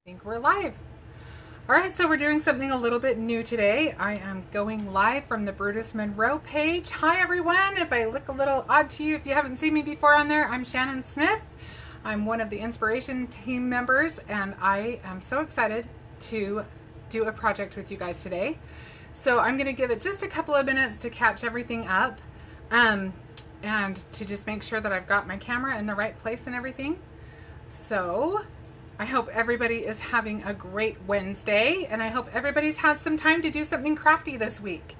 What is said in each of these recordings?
Think we're live. All right, so we're doing something a little bit new today. I am going live from the Brutus Monroe page. Hi everyone. If I look a little odd to you, if you haven't seen me before on there, I'm Shannon Smith. I'm one of the inspiration team members, and I am so excited to do a project with you guys today. So I'm going to give it just a couple of minutes to catch everything up and to just make sure that I've got my camera in the right place and everything. So I hope everybody is having a great Wednesday, and I hope everybody's had some time to do something crafty this week.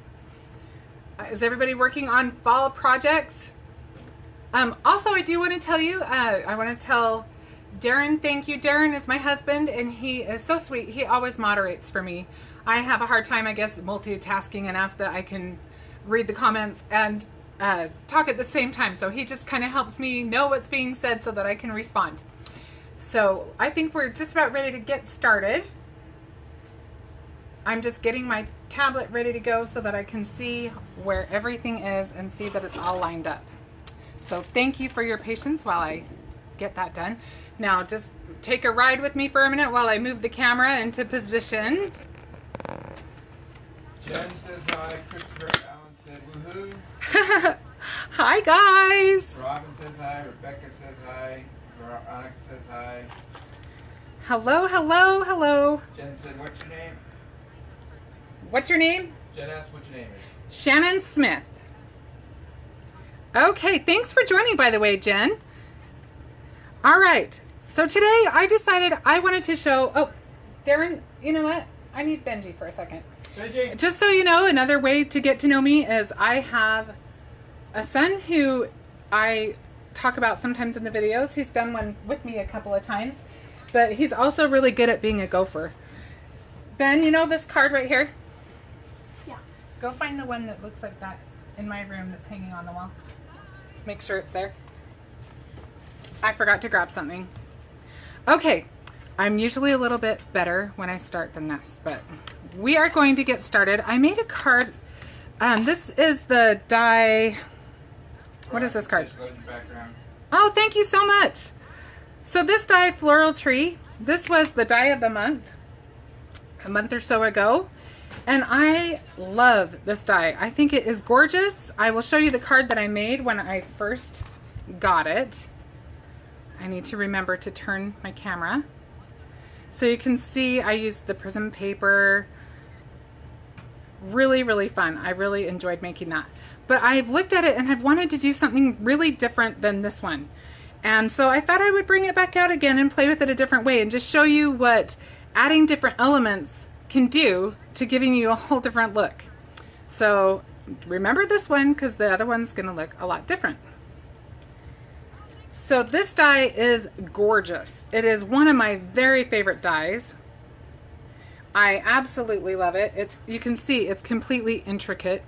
Is everybody working on fall projects? Also, I do want to tell you, I want to tell Darren, thank you. Darren is my husband, and he is so sweet. He always moderates for me. I have a hard time, I guess, multitasking enough that I can read the comments and talk at the same time. So he just kind of helps me know what's being said so that I can respond. So I think we're just about ready to get started. I'm just getting my tablet ready to go so that I can see where everything is and see that it's all lined up. So thank you for your patience while I get that done. Now just take a ride with me for a minute while I move the camera into position. Jen says hi, Christopher Allen said woohoo. Hi guys. Robin says hi, Rebecca says hi. Veronica says hi. Hello, hello, hello. Jen said, what's your name? What's your name? Jen asked what your name is. Shannon Smith. Okay, thanks for joining, by the way, Jen. All right, so today I decided I wanted to show, oh, Darren, you know what? I need Benji for a second. Benji. Just so you know, another way to get to know me is I have a son who I talk about sometimes in the videos. He's done one with me a couple of times, but he's also really good at being a gopher. Ben, you know this card right here? Yeah. Go find the one that looks like that in my room that's hanging on the wall. Just make sure it's there. I forgot to grab something. Okay, I'm usually a little bit better when I start than this, but we are going to get started. I made a card. This is the die. What is this card? Oh, thank you so much. So this die, Floral Tree, this was the die of the month a month or so ago. And I love this die. I think it is gorgeous. I will show you the card that I made when I first got it. I need to remember to turn my camera. So you can see I used the prism paper. Really, really fun. I really enjoyed making that. But I've looked at it and I've wanted to do something really different than this one. And so I thought I would bring it back out again and play with it a different way and just show you what adding different elements can do to giving you a whole different look. So remember this one because the other one's going to look a lot different. So this die is gorgeous. It is one of my very favorite dies. I absolutely love it. It's, you can see it's completely intricate.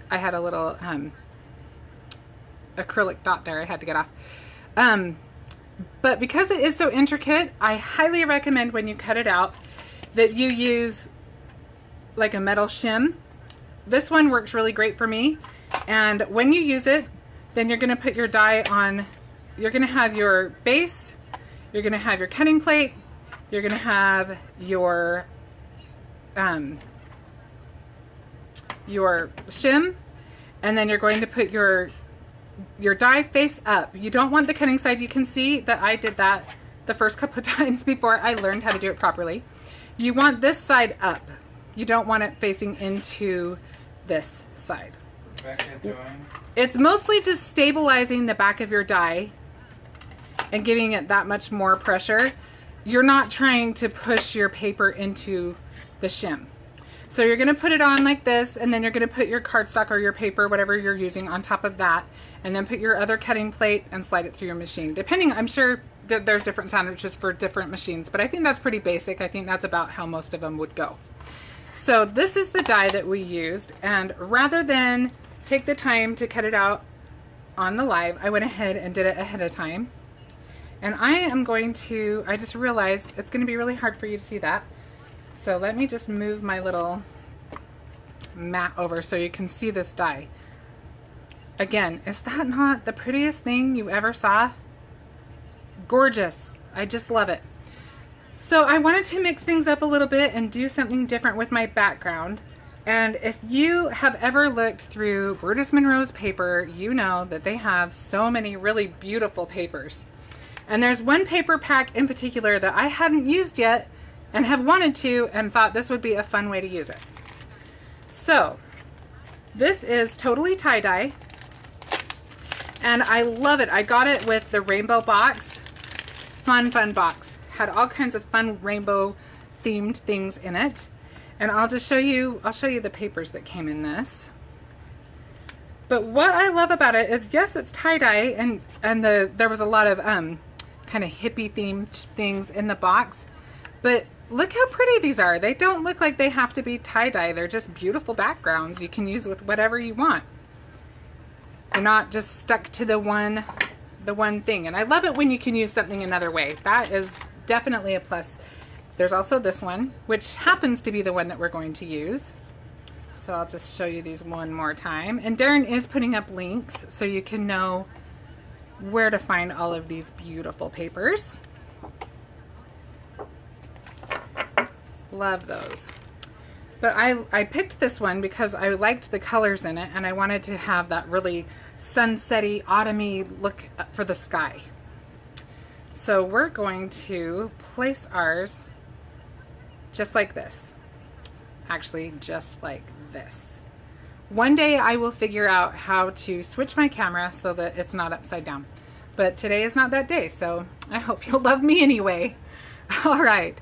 I had a little acrylic dot there I had to get off. But because it is so intricate, I highly recommend when you cut it out that you use like a metal shim. This one works really great for me. And when you use it, then you're going to put your die on, you're going to have your base, you're going to have your cutting plate, you're going to have your shim, and then you're going to put your die face up. You don't want the cutting side. You can see that I did that the first couple of times before I learned how to do it properly. You want this side up. You don't want it facing into this side. It's mostly just stabilizing the back of your die and giving it that much more pressure. You're not trying to push your paper into the shim. So you're going to put it on like this, and then you're going to put your cardstock or your paper, whatever you're using, on top of that, and then put your other cutting plate and slide it through your machine. Depending, I'm sure that there's different sandwiches for different machines, but I think that's pretty basic. I think that's about how most of them would go. So this is the die that we used, and rather than take the time to cut it out on the live, I went ahead and did it ahead of time. And I am going to, I just realized it's going to be really hard for you to see that. So let me just move my little mat over so you can see this die. Again, is that not the prettiest thing you ever saw? Gorgeous. I just love it. So I wanted to mix things up a little bit and do something different with my background. And if you have ever looked through Brutus Monroe's paper, you know that they have so many really beautiful papers. And there's one paper pack in particular that I hadn't used yet and have wanted to, and thought this would be a fun way to use it. So this is totally tie-dye, and I love it. I got it with the rainbow box. Fun box. Had all kinds of fun rainbow themed things in it. And I'll show you the papers that came in this. But what I love about it is, yes, it's tie-dye, and there was a lot of kind of hippie themed things in the box. But look how pretty these are. They don't look like they have to be tie-dye. They're just beautiful backgrounds you can use with whatever you want. They're not just stuck to the one thing. And I love it when you can use something another way. That is definitely a plus. There's also this one, which happens to be the one that we're going to use. So I'll just show you these one more time. And Darren is putting up links so you can know where to find all of these beautiful papers. Love those. But I picked this one because I liked the colors in it, and I wanted to have that really sunsetty, autumny look for the sky. So we're going to place ours just like this. Actually, just like this. One day I will figure out how to switch my camera so that it's not upside down. But today is not that day, so I hope you'll love me anyway. All right.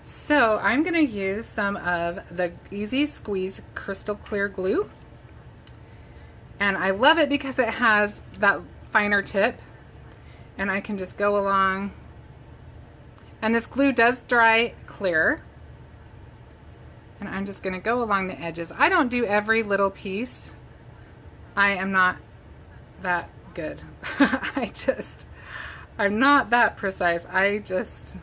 So I'm going to use some of the Easy Squeeze Crystal Clear Glue. And I love it because it has that finer tip. And I can just go along. And this glue does dry clear. And I'm just going to go along the edges. I don't do every little piece. I am not that good. I'm not that precise. I just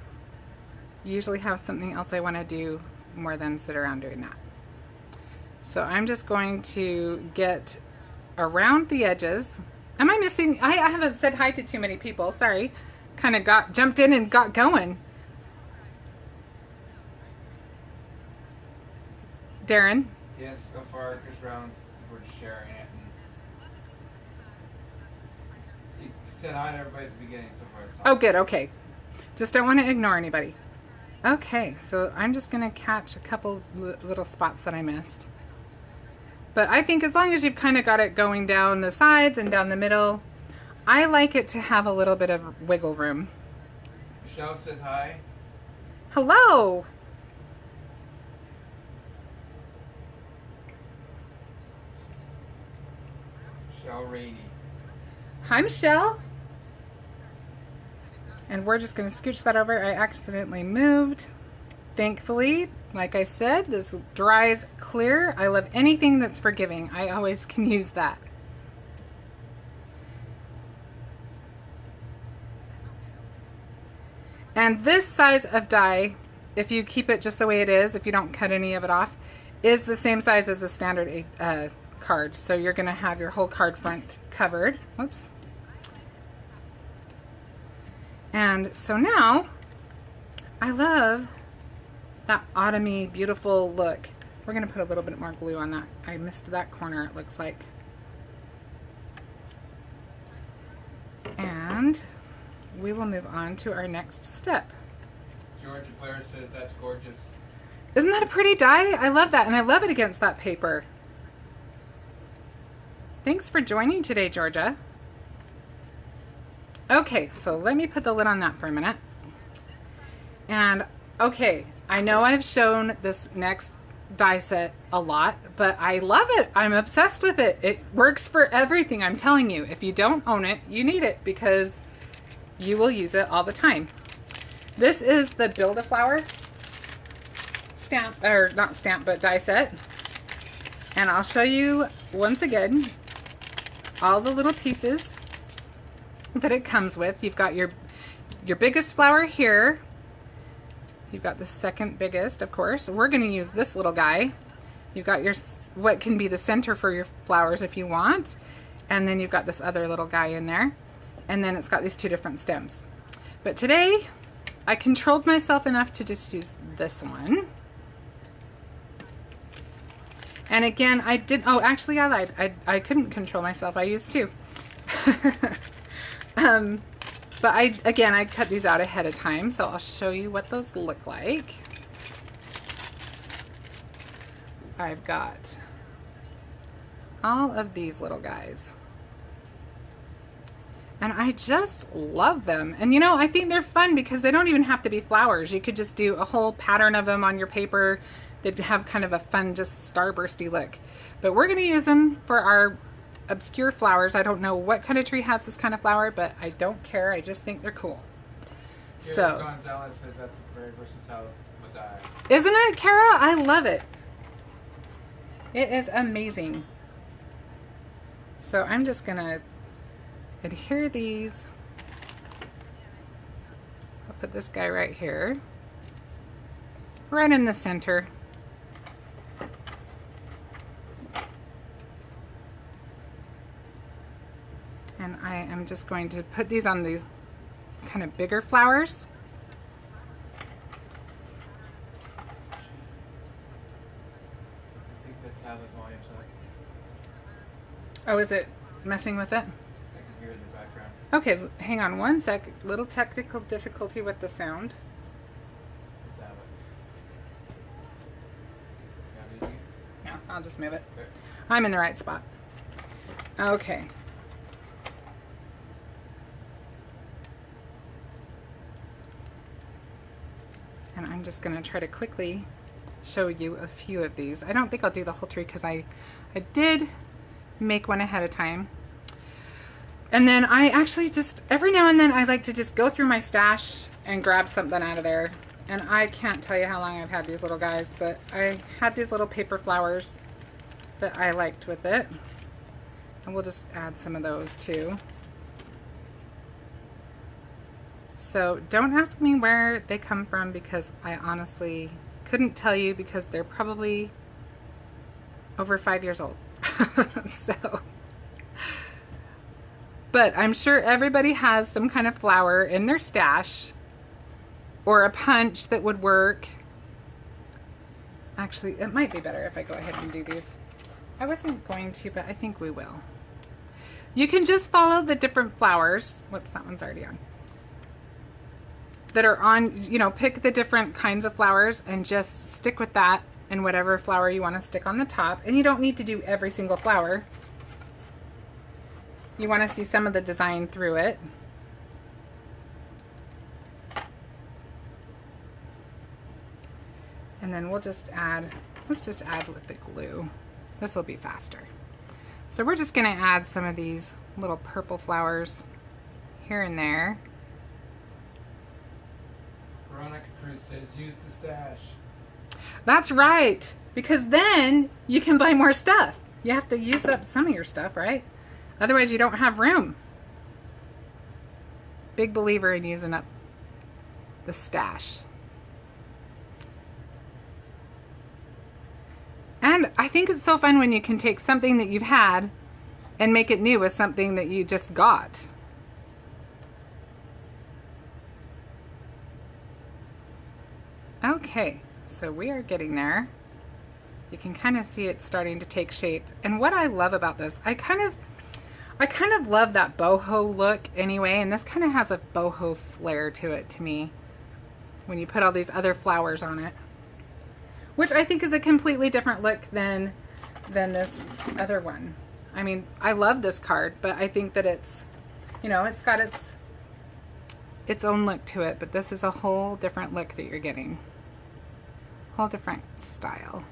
usually have something else I want to do more than sit around doing that. So I'm just going to get around the edges. Am I missing? I haven't said hi to too many people. Sorry. Kind of jumped in and got going. Darren? Yes, so far, Chris Brown's, we're just sharing it. And you said hi to everybody at the beginning so far. Oh, good. Okay. Just don't want to ignore anybody. Okay, so I'm just going to catch a couple little spots that I missed. But I think as long as you've kind of got it going down the sides and down the middle, I like it to have a little bit of wiggle room. Michelle says hi. Hello! Michelle Rainey. Hi, Michelle. And we're just going to scooch that over. I accidentally moved. Thankfully, like I said, this dries clear. I love anything that's forgiving. I always can use that. And this size of die, if you keep it just the way it is, if you don't cut any of it off, is the same size as a standard card. So you're going to have your whole card front covered. Whoops. And so now, I love that autumny, beautiful look. We're going to put a little bit more glue on that. I missed that corner, it looks like. And we will move on to our next step. Georgia Blair says that's gorgeous. Isn't that a pretty die? I love that, and I love it against that paper. Thanks for joining today, Georgia. Okay, so let me put the lid on that for a minute. And okay, I know I've shown this next die set a lot, but I love it. I'm obsessed with it. It works for everything, I'm telling you. If you don't own it, you need it because you will use it all the time. This is the Build-A-Flower stamp, or not stamp, but die set. And I'll show you once again all the little pieces that it comes with. You've got your biggest flower here. You've got the second biggest, of course. We're going to use this little guy. You've got your what can be the center for your flowers if you want. And then you've got this other little guy in there. And then it's got these two different stems. But today, I controlled myself enough to just use this one. And again, I did, oh, actually I lied. I couldn't control myself. I used two. But I cut these out ahead of time, so I'll show you what those look like. I've got all of these little guys. And I just love them. And you know, I think they're fun because they don't even have to be flowers. You could just do a whole pattern of them on your paper. They'd have kind of a fun, just starbursty look. But we're gonna use them for our obscure flowers. I don't know what kind of tree has this kind of flower, but I don't care. I just think they're cool. Yeah, so Gonzalez says that's a very versatile die. Isn't it, Kara? I love it. It is amazing. So I'm just gonna adhere these. I'll put this guy right here, right in the center. And I am just going to put these on these kind of bigger flowers. I think the tablet volume's up. Oh, is it messing with it? I can hear it in the background. Okay, hang on one sec. Little technical difficulty with the sound. The tablet. No, I'll just move it. Okay. I'm in the right spot. Okay. And I'm just going to try to quickly show you a few of these. I don't think I'll do the whole tree because I did make one ahead of time. And then I actually just, every now and then I like to just go through my stash and grab something out of there. And I can't tell you how long I've had these little guys, but I had these little paper flowers that I liked with it. And we'll just add some of those too. So don't ask me where they come from because I honestly couldn't tell you because they're probably over 5 years old. So, but I'm sure everybody has some kind of flower in their stash or a punch that would work. Actually, it might be better if I go ahead and do these. I wasn't going to, but I think we will. You can just follow the different flowers. Whoops, that one's already on. That are on, you know, pick the different kinds of flowers and just stick with that and whatever flower you want to stick on the top. And you don't need to do every single flower. You want to see some of the design through it. And then we'll just add, let's just add with the glue. This will be faster. So we're just going to add some of these little purple flowers here and there. Veronica Cruz says use the stash. That's right, because then you can buy more stuff. You have to use up some of your stuff, right? Otherwise you don't have room. Big believer in using up the stash. And I think it's so fun when you can take something that you've had and make it new with something that you just got. Okay, so we are getting there. You can kind of see it starting to take shape. And what I love about this, I kind of love that boho look anyway, and this kind of has a boho flair to it to me when you put all these other flowers on it, which I think is a completely different look than this other one. I mean, I love this card, but I think that it's, you know, it's got its own look to it, but this is a whole different look that you're getting. Whole different style.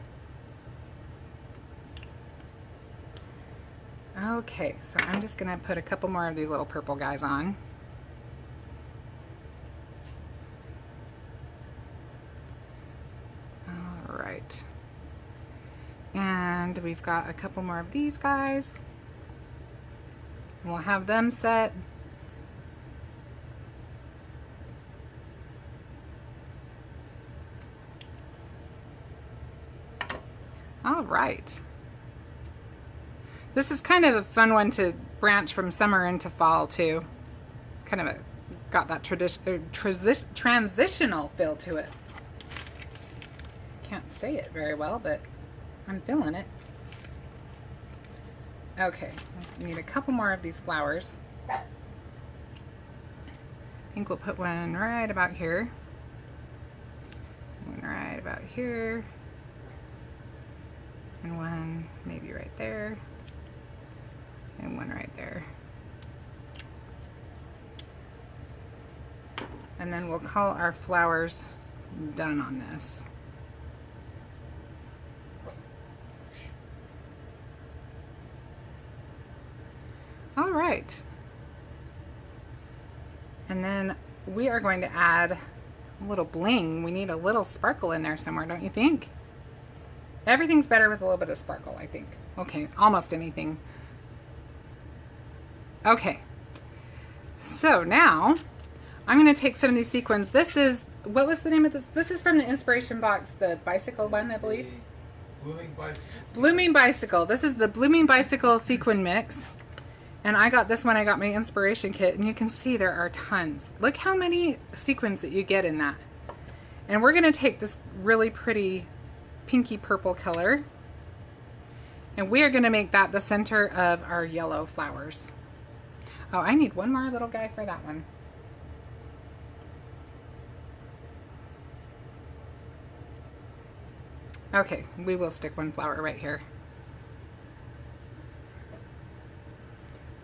Okay, so I'm just gonna put a couple more of these little purple guys on. All right. And we've got a couple more of these guys. We'll have them set. All right. This is kind of a fun one to branch from summer into fall too. It's kind of a got that transitional feel to it. Can't say it very well, but I'm feeling it. Okay, I need a couple more of these flowers. I think we'll put one right about here. One right about here. And one maybe right there. And one right there. And then we'll call our flowers done on this. All right. And then we are going to add a little bling. We need a little sparkle in there somewhere, don't you think? Everything's better with a little bit of sparkle, I think. Okay, almost anything. Okay. So now I'm going to take some of these sequins. This is, what was the name of this? This is from the inspiration box, the bicycle one, I believe. Blooming Bicycle. Blooming Bicycle. This is the Blooming Bicycle sequin mix. And I got this when I got my inspiration kit, and you can see there are tons. Look how many sequins that you get in that. And we're going to take this really pretty pinky purple color, and we are going to make that the center of our yellow flowers. Oh, I need one more little guy for that one. Okay, we will stick one flower right here.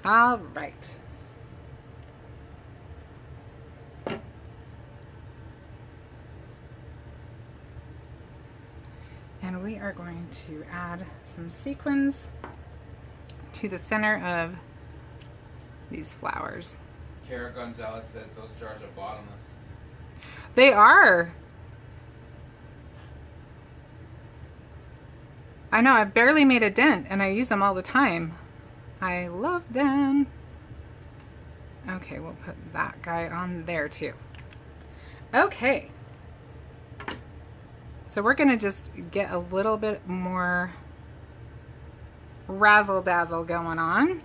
All right. And we are going to add some sequins to the center of these flowers. Kara Gonzalez says those jars are bottomless. They are. I know, I've barely made a dent and I use them all the time. I love them. Okay, we'll put that guy on there too. Okay. So we're gonna just get a little bit more razzle dazzle going on.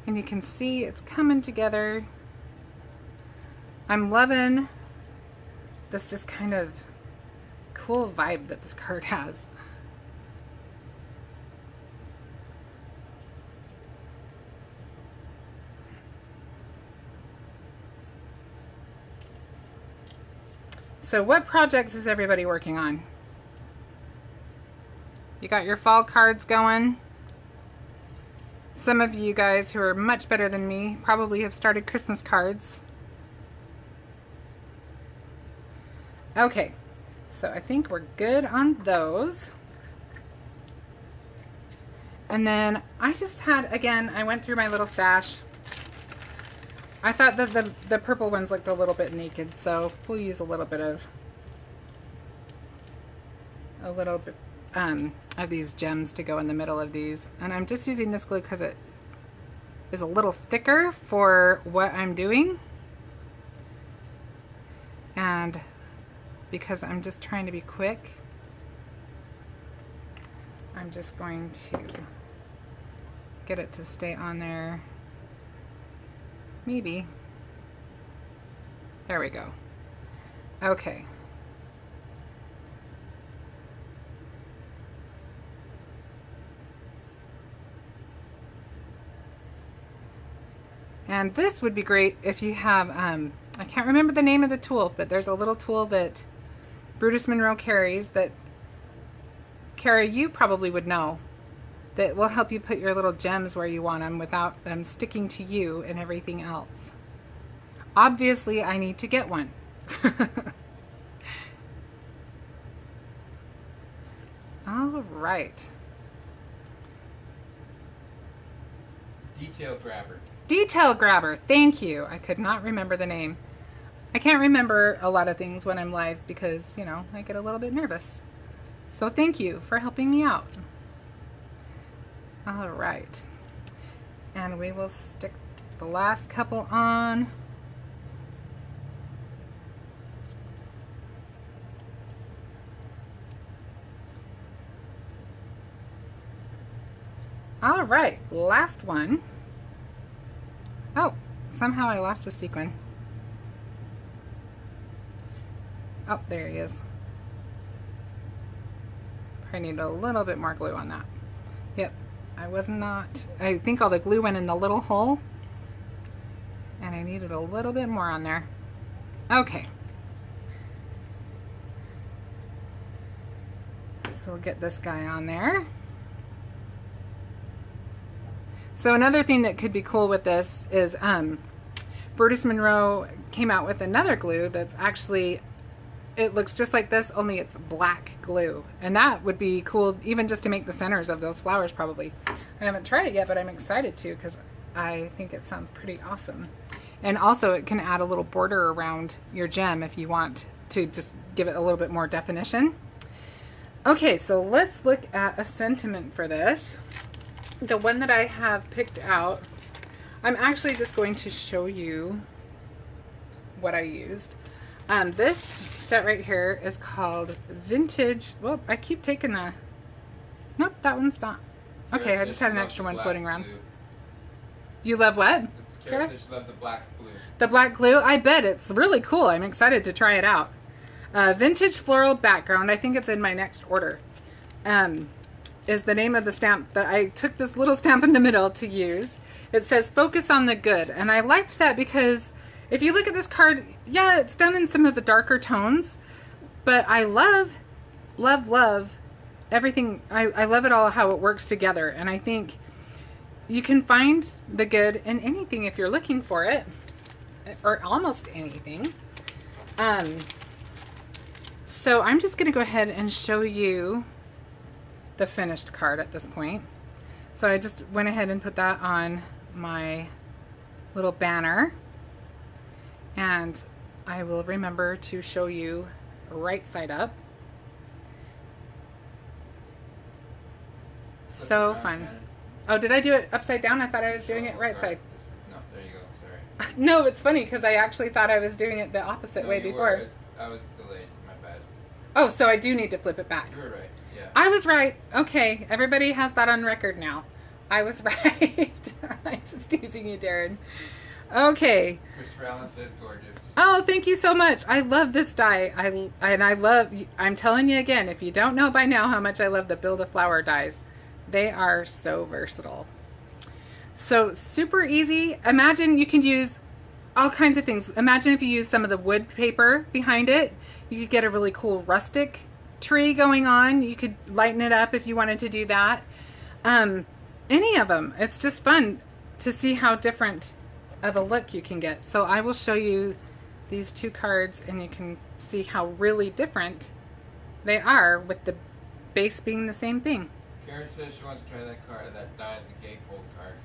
And you can see it's coming together. I'm loving this just kind of cool vibe that this card has. So what projects is everybody working on? You got your fall cards going? Some of you guys who are much better than me probably have started Christmas cards. Okay, so I think we're good on those. And then I just had, again, I went through my little stash. I thought that the purple ones looked a little bit naked, so we'll use a little bit of these gems to go in the middle of these. And I'm just using this glue because it is a little thicker for what I'm doing. And because I'm just trying to be quick, I'm just going to get it to stay on there. Maybe. There we go. Okay. And this would be great if you have, I can't remember the name of the tool, but there's a little tool that Brutus Monroe carries that, Kara, you probably would know, that will help you put your little gems where you want them without them sticking to you and everything else. Obviously, I need to get one. All right. Detail grabber. Detail grabber, thank you. I could not remember the name. I can't remember a lot of things when I'm live because, you know, I get a little bit nervous. So thank you for helping me out. All right. And we will stick the last couple on. All right, last one. Oh, somehow I lost a sequin. Oh, there he is. I need a little bit more glue on that. Yep, I think all the glue went in the little hole, and I needed a little bit more on there. Okay. So we'll get this guy on there. So another thing that could be cool with this is Brutus Monroe came out with another glue that's actually, it looks just like this, only it's black glue. And that would be cool even just to make the centers of those flowers probably. I haven't tried it yet, but I'm excited to because I think it sounds pretty awesome. And also it can add a little border around your gem if you want to just give it a little bit more definition. Okay, so let's look at a sentiment for this. The one that I have picked out, I'm actually just going to show you what I used. This set right here is called Vintage. Well, I keep taking the, nope, that one's not. Okay, I just had an extra one floating around. You love what? Kara says she loves the black glue. The black glue? I bet it's really cool. I'm excited to try it out. Vintage Floral Background. I think it's in my next order. Is the name of the stamp that I took this little stamp in the middle to use. It says focus on the good, and I liked that because if you look at this card, yeah, it's done in some of the darker tones, but I love everything. I love it all, how it works together, and I think you can find the good in anything if you're looking for it, or almost anything. So I'm just gonna go ahead and show you the finished card at this point. So I just went ahead and put that on my little banner, and I will remember to show you right side up. So fun. Oh, did I do it upside down? I thought I was doing it right side. No, there you go. Sorry. No, it's funny because I actually thought I was doing it the opposite way before. I was delayed. My bad. Oh, so I do need to flip it back. You were right. Yeah. I was right. Okay, everybody has that on record now. I was right. I'm just teasing you, Darren. Okay. Christopher Allen says gorgeous. Oh, thank you so much. I love this die. I'm telling you again, if you don't know by now how much I love the Build-A-Flower dies, they are so versatile. So super easy. Imagine you can use all kinds of things. Imagine if you use some of the wood paper behind it, you could get a really cool rustic tree going on. You could lighten it up if you wanted to do that. Any of them. It's just fun to see how different of a look you can get. So I will show you these two cards and you can see how really different they are with the base being the same thing. Kara says she wants to try that card. That die is a gatefold card.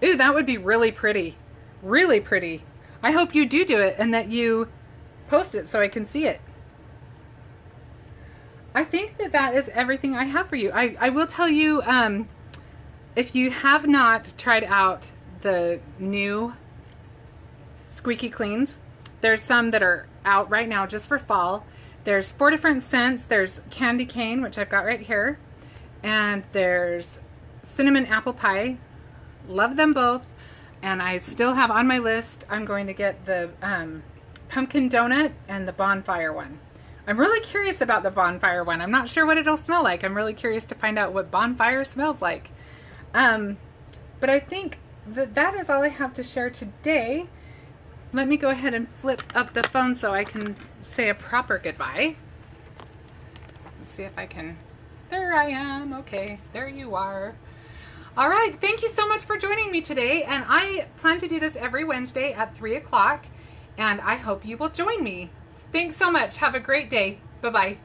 Ooh, that would be really pretty. Really pretty. I hope you do it and that you post it so I can see it. I think that is everything I have for you. I will tell you, if you have not tried out the new Squeaky Cleans, there's some that are out right now just for fall. There's 4 different scents. There's candy cane, which I've got right here, and there's cinnamon apple pie. Love them both. And I still have on my list, I'm going to get the pumpkin donut and the bonfire one. I'm really curious about the bonfire one. I'm not sure what it'll smell like. I'm really curious to find out what bonfire smells like. But I think that is all I have to share today. Let me go ahead and flip up the phone so I can say a proper goodbye. Let's see if I can. There I am. Okay, there you are. All right, thank you so much for joining me today. And I plan to do this every Wednesday at 3 o'clock. And I hope you will join me. Thanks so much. Have a great day. Bye-bye.